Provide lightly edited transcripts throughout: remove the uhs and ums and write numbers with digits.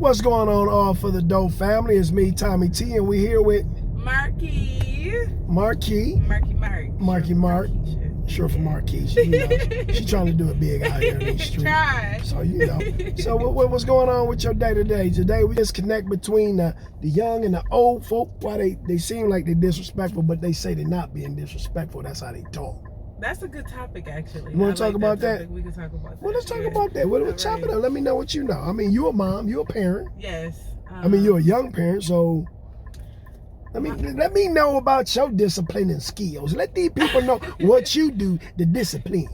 What's going on, all for the dough family? It's me, Tommy T, and we're here with Marky. Mark. Short for Marquis. She's trying to do it big out here in these streets. Try. So So what's going on with your day today? Today we just connect between the young and the old folk. Why they seem like they're disrespectful, but they say they're not being disrespectful. That's how they talk. That's a good topic, actually. You want to talk about that? We can talk about that. Well, let's talk about that. We'll chop it up. Let me know what you know. I mean, you're a mom. You're a parent. Yes. I mean, you're a young parent, so let me know about your disciplining skills. Let these people know what you do to discipline.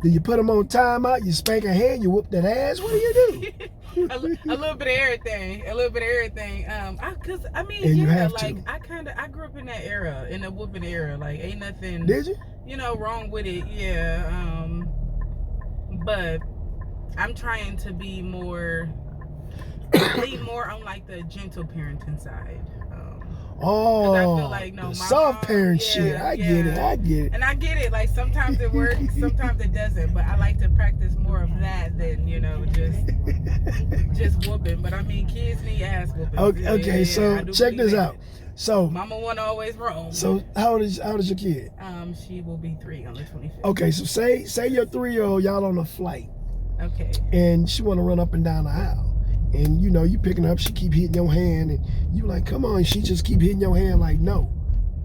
Do you put them on timeout? You spank a hand? You whoop that ass? What do you do? a little bit of everything. Cause I mean, and yeah, like I grew up in that era, in the whooping era. Like, ain't nothing. Did you? Wrong with it. Yeah. But I'm trying to be lean more on like the gentle parenting side. Oh, I feel like, the soft parent shit. I get it. And I get it. Like, sometimes it works, sometimes it doesn't. But I like to practice more of that than, just whooping. But I mean, kids need ass whooping. Okay. So check this out. So mama wasn't always wrong. So how old is your kid? She will be 3 on the 25th. Okay. So say your 3-year-old, y'all on a flight. Okay. And she want to run up and down the aisle. And you picking her up, she keep hitting your hand, and you like, come on, she just keep hitting your hand like, no.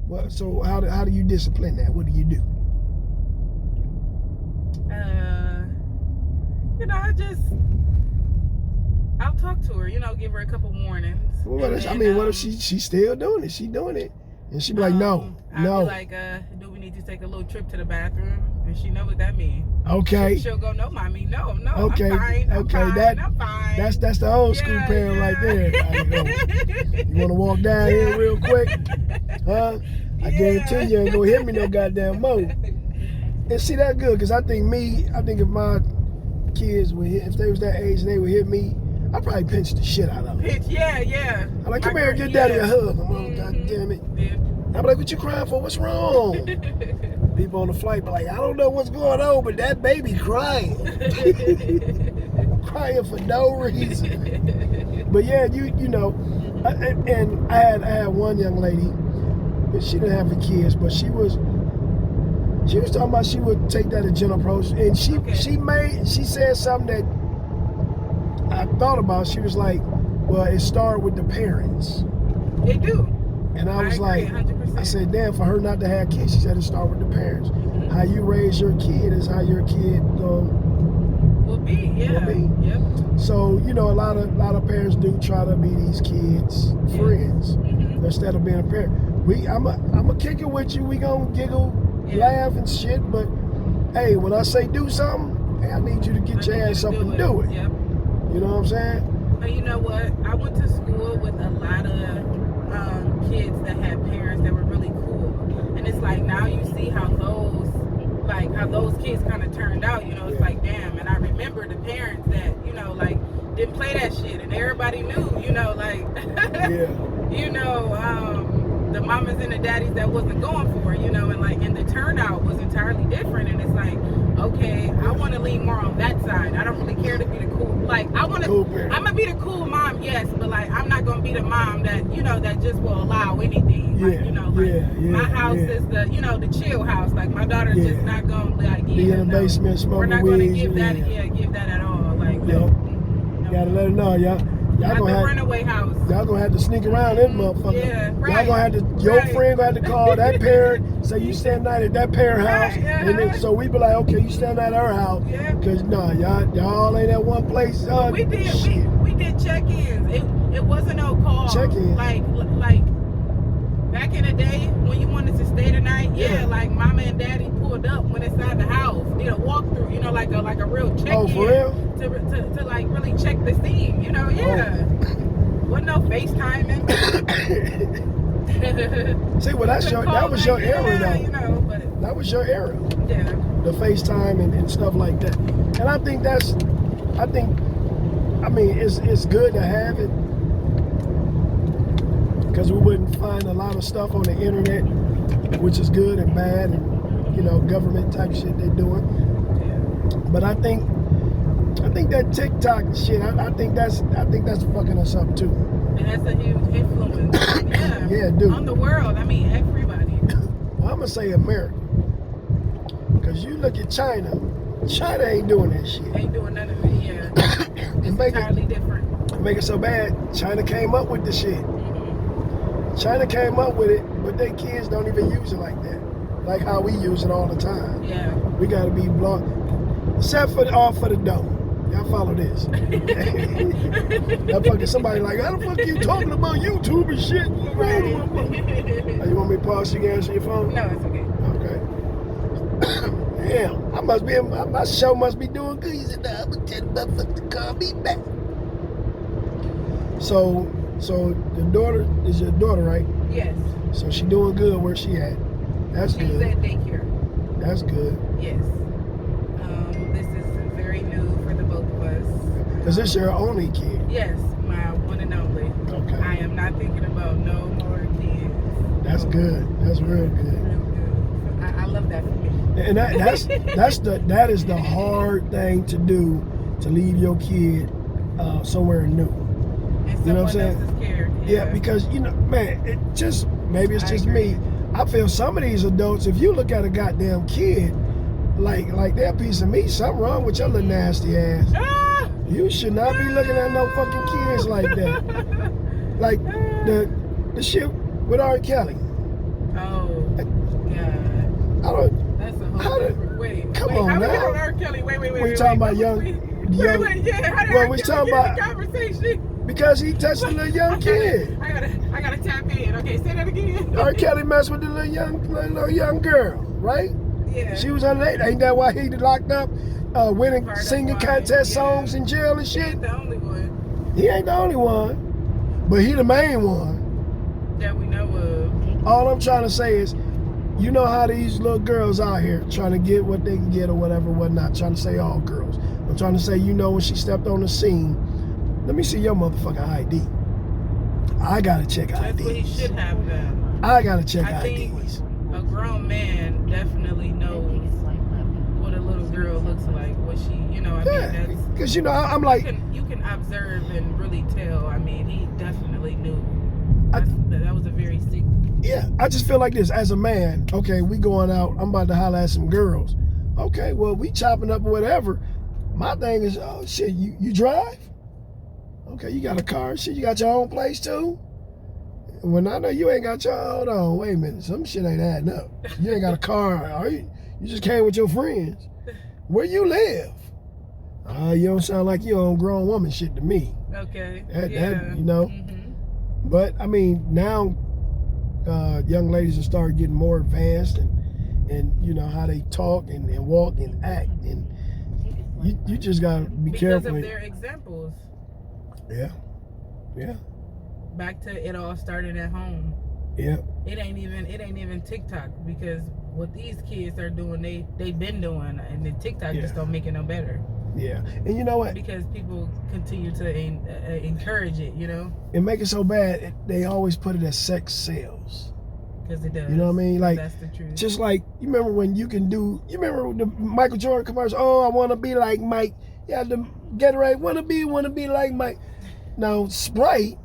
Well, so how do you discipline that? What do you do? I'll talk to her, give her a couple warnings. Well, what if she's still doing it? She doing it, and she be like, no. I'll be like, do we need to take a little trip to the bathroom? And she know what that means. Okay. She'll go, no, mommy, no, okay. I'm fine. I'm fine. That's the old school parent right there. Like, you want to walk down here real quick? Huh? I guarantee you ain't gonna hit me no goddamn more. And see, that's good, because I think if my kids would if they was that age and they would hit me, I'd probably pinch the shit out of them. Yeah. I'm like, come here, give daddy a hug. God damn it. Yeah. I'm like, what you crying for? What's wrong? People on the flight be like, I don't know what's going on, but that baby crying. Crying for no reason. But yeah, and I had one young lady, but she didn't have the kids, but she was talking about she would take that a gentle approach, and she said something that I thought about. She was like, well, it started with the parents. They do. And I was agree, like, 100%. I said, damn, for her not to have kids, she said it start with the parents. Mm-hmm. How you raise your kid is how your kid will be. Yeah. Yep. So, a lot of parents do try to be these kids' friends instead of being a parent. I'm a kick it with you. We gonna giggle, laugh and shit. But hey, when I say do something, hey, I need you to get your ass up and do it. Yep. You know what I'm saying? But you know what? I went to school with a lot of kids that had parents that were really cool, and it's like now you see how those kids kind of turned out. It's like, damn. And I remember the parents that didn't play that shit, and everybody knew. The mamas and the daddies that wasn't going for it. And the turnout was entirely different. And it's like, okay, I want to lean more on that side. I don't really care to be the cool. I'm gonna be the cool mom, yes, but I'm not gonna be the mom that that just will allow anything. My house is the the chill house. Like, my daughter just not gonna be in the basement smoking we're not weed. Gonna give that at all. Gotta let her know, y'all gonna have runaway house. Y'all gonna have to sneak around this motherfucker. Yeah, right. Y'all gonna have to. Your friend gonna have to call that parent. Say you stand night at that parent house, and then, so we be like, okay, you stand at her house, because y'all ain't at one place. We did check-ins. It wasn't no call. Check-in. Like back in the day when you wanted to stay the night, like mama and daddy pulled up, went inside the house, did a walkthrough, like a real check-in. Oh, for real? To really check the scene, Wasn't no FaceTiming. See, well, that was your era, though. But that was your era. Yeah. The FaceTime and stuff like that. And I think it's good to have it, because we wouldn't find a lot of stuff on the internet, which is good and bad, and government type shit they're doing. But I think I think that TikTok shit. I think that's fucking us up too. It has a huge influence. Yeah. Yeah, dude. On the world. I mean, everybody. Well, I'm gonna say America, because you look at China. China ain't doing that shit. Ain't doing none of it. Yeah. It's entirely different. Make it so bad. China came up with the shit. Mm-hmm. China came up with it, but their kids don't even use it like that. Like how we use it all the time. Yeah. We gotta be blunt. Except for AllForThaDoe. Y'all follow this. That fucking somebody like, how the fuck you talking about YouTube and shit? Right. Oh, you want me to pause so you can answer your phone? No, it's okay. Okay. Damn, my show must be doing good. He said, nah, I'm gonna tell the motherfucker to call me back. So the daughter is your daughter, right? Yes. So she doing good where she at. That's She's good. at daycare. That's good. Yes. This is very new for the both of us. Because this your only kid. Yes, my one and only. Okay. I am not thinking about no more kids. That's good. That's real good. Real good. I love that for me. And that is the hard thing to do, to leave your kid somewhere new. And You know what I'm saying? Else's care. Yeah, because man, maybe it's just me. I feel some of these adults, if you look at a goddamn kid, like they're a piece of meat, something wrong with your little nasty ass. Ah! You should not be looking at no fucking kids like that. Like the shit with R. Kelly. Oh, God. I don't. That's a whole different way. Come on how now. we get on R. Kelly? Wait. We talking about young. Yeah, how did well, R. we Kelly talking get in about the conversation? because he touched a little young kid. I gotta tap in. Okay, say that again. R. Kelly messed with the little young girl, right? Yeah. She was underage. Ain't that why he locked up, winning Part of singing why, contest yeah. songs in jail and She shit? ain't the only one He ain't the only one, but he the main one. that we know of. All I'm trying to say is, you know how these little girls out here trying to get what they can get or whatever, whatnot. Trying to say all girls. I'm trying to say, when she stepped on the scene, let me see your motherfucking ID. I gotta check IDs. That's what he should have done. I gotta check I think IDs. a grown man definitely knows what a little girl looks like. What she, Yeah, that's, because I'm like, you can observe and really tell. I mean, he definitely knew. That was a very sick. yeah, I just feel like this as a man. Okay, we going out. I'm about to holler at some girls. Okay, well, we chopping up or whatever. My thing is, oh shit, you drive? Okay, you got a car. Shit, you got your own place too? When I know you ain't got your, hold on, wait a minute. Some shit ain't adding up. You ain't got a car. Are you just came with your friends. Where you live? You don't sound like you on grown woman shit to me. Okay. That, Mm-hmm. But I mean, now young ladies have started getting more advanced and you know how they talk and walk and act, and you just gotta be careful. Because of their examples. Yeah. Back to it all started at home. Yeah. It ain't even TikTok, because what these kids are doing, they've been doing, and then TikTok just don't make it no better. Yeah, and you know what? Because people continue to encourage it, It make it so bad. They always put it as sex sales. Because it does. You know what I mean? Like, that's the truth. just like, you remember when you remember the Michael Jordan commercial? Oh, I want to be like Mike. Yeah, the Gatorade, want to be like Mike. Now, Sprite,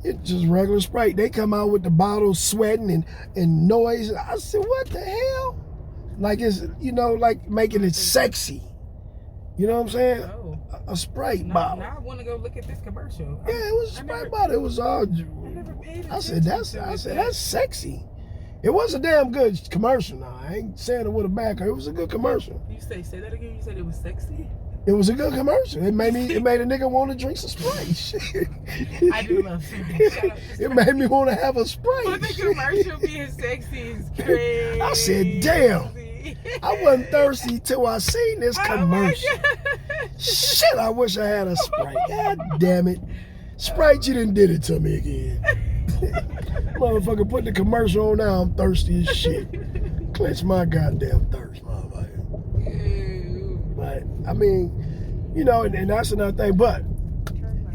it's just regular Sprite. They come out with the bottles sweating and noise. I said, what the hell? Like, it's, like making it sexy. You know what I'm saying? Oh. A Sprite bottle. Now I want to go look at this commercial. Yeah, it was a Sprite bottle. It was all. I never paid I said that's sexy. It was a damn good commercial. Now I ain't saying it with a backer. It was a good commercial. You say that again? You said it was sexy? It was a good commercial. It made a nigga want to drink some Sprite. Shit. I do love Sprite. It made me want to have a Sprite. But the commercial being sexy is crazy. I said, damn. I wasn't thirsty till I seen this commercial. Shit, I wish I had a Sprite. God damn it. Sprite, you done did it to me again. Motherfucker, put the commercial on now, I'm thirsty as shit. Clench my goddamn thirst, motherfucker. But, I mean, and that's another thing. But,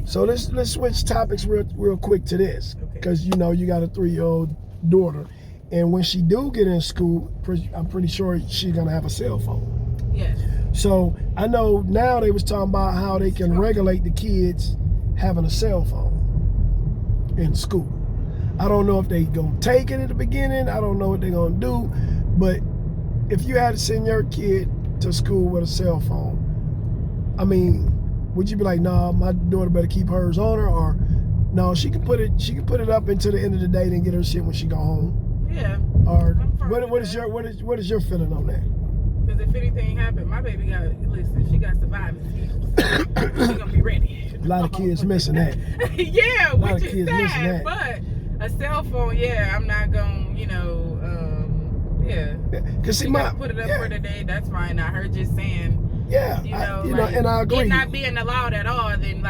so let's switch topics real quick to this. Because, you got a 3-year-old daughter. And when she do get in school, I'm pretty sure she's going to have a cell phone. Yes. So I know now they was talking about how they can regulate the kids having a cell phone in school. I don't know if they gonna take it at the beginning. I don't know what they gonna do. But if you had to send your kid to school with a cell phone, I mean, would you be like, nah, my daughter better keep hers on her, or no, she can put it up until the end of the day and get her shit when she go home? Yeah. Or what is your feeling on that? Because if anything happened, my baby she got surviving skills. She gonna be ready. A lot of kids missing that. Yeah, a lot which of kids is missing sad. that. But a cell phone, yeah, I'm not gonna, yeah. Because see, put it up for the day. That's fine. I heard just saying. Yeah, and I agree. It not being allowed at all, then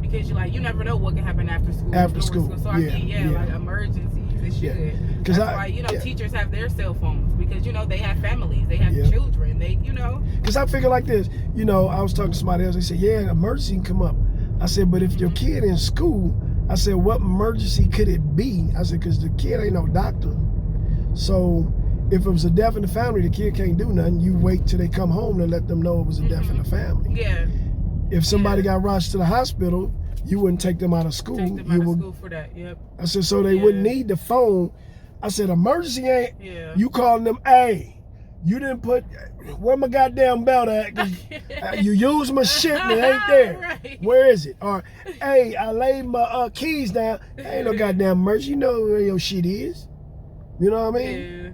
because you never know what can happen after school. After school. So I mean, like emergencies, it should. That's why teachers have their cell phones, because they have families, they have children, Because I figure like this, I was talking to somebody else. They said, yeah, an emergency can come up. I said, but if your kid in school, I said, what emergency could it be? I said, because the kid ain't no doctor. So if it was a death in the family, the kid can't do nothing. You wait till they come home and let them know it was a death in the family. Yeah. If somebody got rushed to the hospital, you wouldn't take them out of school. Take them out of school for that, yep. I said, so they wouldn't need the phone. I said, emergency ain't, you calling them, hey, you didn't put, where my goddamn belt at? You used my shit and it ain't there. Right. Where is it? Or, hey, I laid my keys down. Ain't no goddamn emergency. You know where your shit is. You know what I mean? Yeah.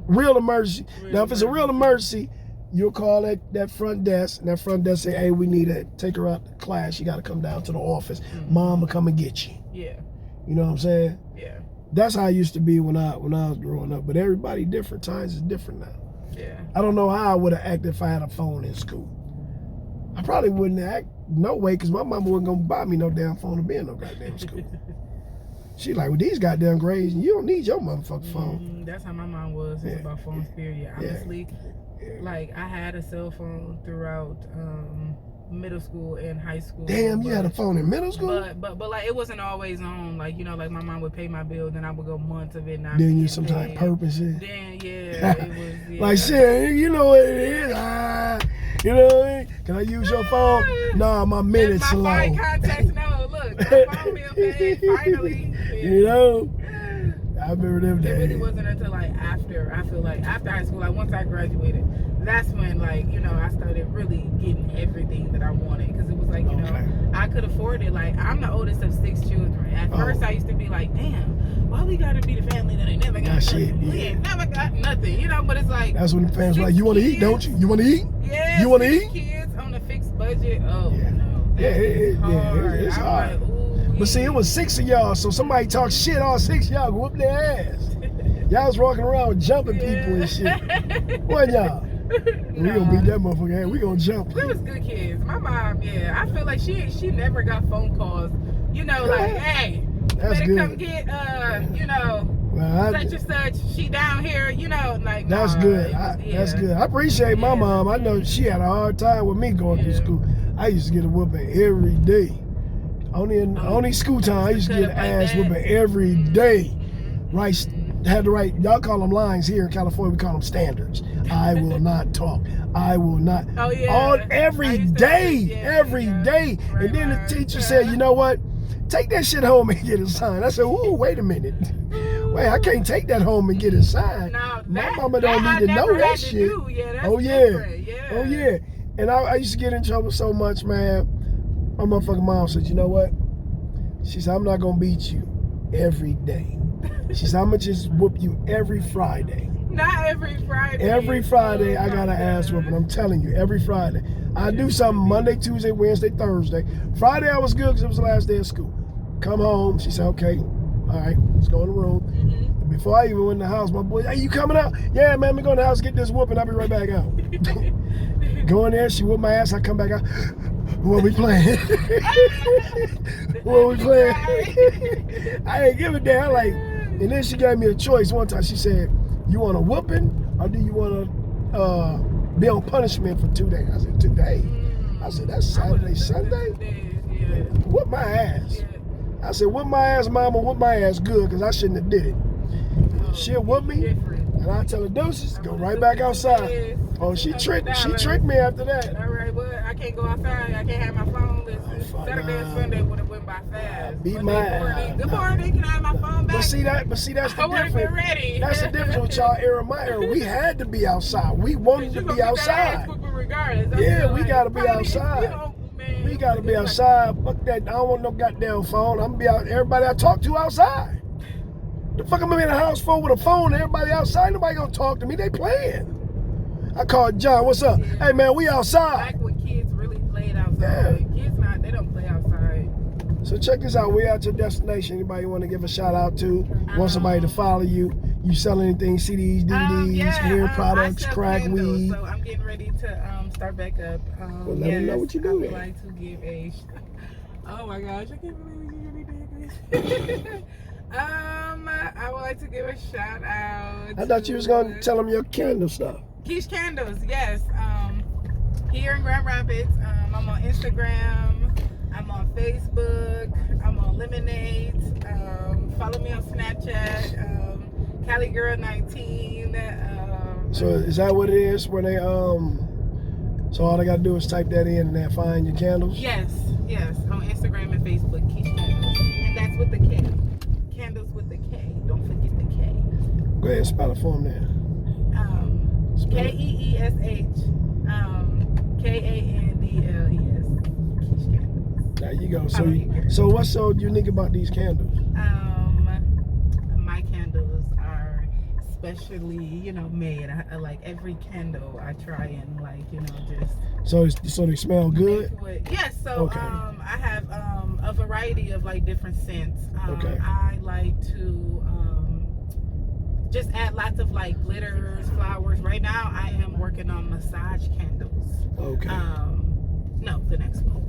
Real emergency. Now, if it's a real emergency, you'll call that front desk, and that front desk say, hey, we need to take her out to class. You got to come down to the office. Mom will come and get you. Yeah. You know what I'm saying? Yeah. That's how I used to be when I was growing up. But everybody different. Times is different now. Yeah. I don't know how I would have acted if I had a phone in school. I probably wouldn't act no way, because my mama wasn't going to buy me no damn phone to be in no goddamn school. She like, with these goddamn grades, you don't need your motherfucking phone. That's how my mom was. It's about phones, period. Honestly, like, I had a cell phone throughout middle school and high school. Damn, you had a phone in middle school? But like, it wasn't always on. Like, like my mom would pay my bill, then I would go months of it not. Then you sometimes purpose-it. Then it was. Yeah. Like, shit, you know what it is. You know what I mean? Can I use your phone? Nah, my minutes low. My fine contacts, no. Look, my phone bill paid finally. Yeah. You know? I remember them days. It really wasn't until after high school, once I graduated, that's when I started really getting everything that I wanted, because it was I could afford it. Like, I'm the oldest of 6 children. At first I used to be like, damn, why we gotta be the family that ain't never got nothing? We ain't never got nothing, but it's like, that's when the parents were like, you want to eat, don't you? You want to eat? Yeah. You want to eat? Kids on a fixed budget. Oh yeah. No, it's hard. But see, it was 6 of y'all, so somebody talk shit, all 6 of y'all whoop their ass. Y'all was walking around jumping people and shit. What y'all? We gonna beat that motherfucker ass. We gonna jump. We was good kids. My mom, I feel like she never got phone calls. Like, hey, you better come get such and such. She down here. Like. That's good. That's good. I appreciate my mom. I know she had a hard time with me going through school. I used to get a whooping every day. Only school time, I used to get ass whooping every day. Right, had to write. Y'all call them lines here in California. We call them standards. I will not talk. I will not. Oh yeah. Every day. Right, and then the teacher said, you know what? Take that shit home and get it signed. I said, ooh, wait a minute. Wait, I can't take that home and get it signed. No, my mama don't need to know that shit. Oh yeah. And I used to get in trouble so much, man. My motherfucking mom said, you know what? She said, I'm not going to beat you every day. She said, I'm going to just whoop you every Friday. Not every Friday. Every Friday, I got an ass whooping. I'm telling you, every Friday. I do something Monday, Tuesday, Wednesday, Thursday. Friday, I was good because it was the last day of school. Come home. She said, okay, all right, let's go in the room. Before I even went in the house, my boy, hey, you coming out? Yeah, man, let me go in the house, get this whooping. I'll be right back out. Go in there, she whooped my ass. I come back out. What we playing? What we playing? I ain't give a damn. And then she gave me a choice one time. She said, you want a whooping or do you want to be on punishment for 2 days? I said, 2 days? I said, that's Saturday, Sunday? Whoop my ass. I said, whoop my ass, mama, whoop my ass good, because I shouldn't have did it. She'll whoop me, and I tell her deuces, go right back outside. Oh, she tricked me after that. All right, well, I can't go outside. I can't have my phone. Listen, Saturday and Sunday would have went by fast. Beat my Good morning. Can I have my phone back? But see, that's the difference. I would have been ready. That's the difference with y'all era, my era. We had to be outside. We wanted to be outside. Regardless. Yeah, we gotta be outside. We gotta be outside. Fuck that. I don't want no goddamn phone. I'm gonna be out. Everybody I talk to outside. The fuck I'm gonna be in the house for with a phone? Everybody outside. Nobody gonna talk to me. They playing. I called John. What's up? Yeah. Hey man, we outside. Back when kids really played outside. Yeah. Kids they don't play outside. So check this out. We're at your destination. Anybody want to give a shout out to? Want somebody to follow you? You sell anything? CDs, DVDs, hair products, crack candles, weed. So I'm getting ready to start back up. Well, let me know what you doing. I would like to give a. Oh my gosh! I can't believe you really did this. I would like to give a shout out. I thought you was gonna tell them your candle stuff. Quiche Candles, yes. Here in Grand Rapids, I'm on Instagram, I'm on Facebook, I'm on Lemonade. Follow me on Snapchat, CaliGirl19. So is that what it is? Where they so all they gotta do is type that in and they find your candles? Yes, on Instagram and Facebook, Quiche Candles, and that's with the K. Candles with the K. Don't forget the K. Go ahead and spell it for them then. KEESH KANDLES. Quiche Candles. There you go. So what's so unique about these candles? My candles are specially, made. I like every candle I try and just. So they smell good? Yes. So okay. I have a variety of different scents. Okay. I like to just add lots of glitters, flowers. Right now I am working on massage candles. Okay. No, the next one.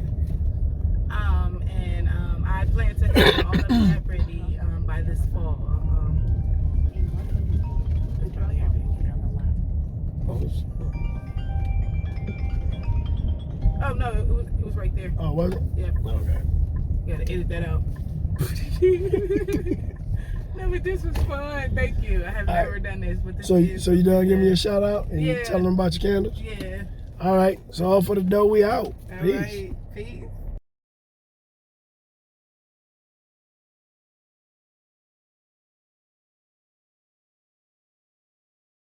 And I plan to have all of that ready by this fall. Oh no, it was right there. Oh, was it? Yeah. Okay. Gotta edit that out. No, but this was fun. Thank you. I have never done this, but this so you done give me a shout out and you tell them about your candles? Yeah. All right. So all for the dough, we out. All Peace. right. Peace.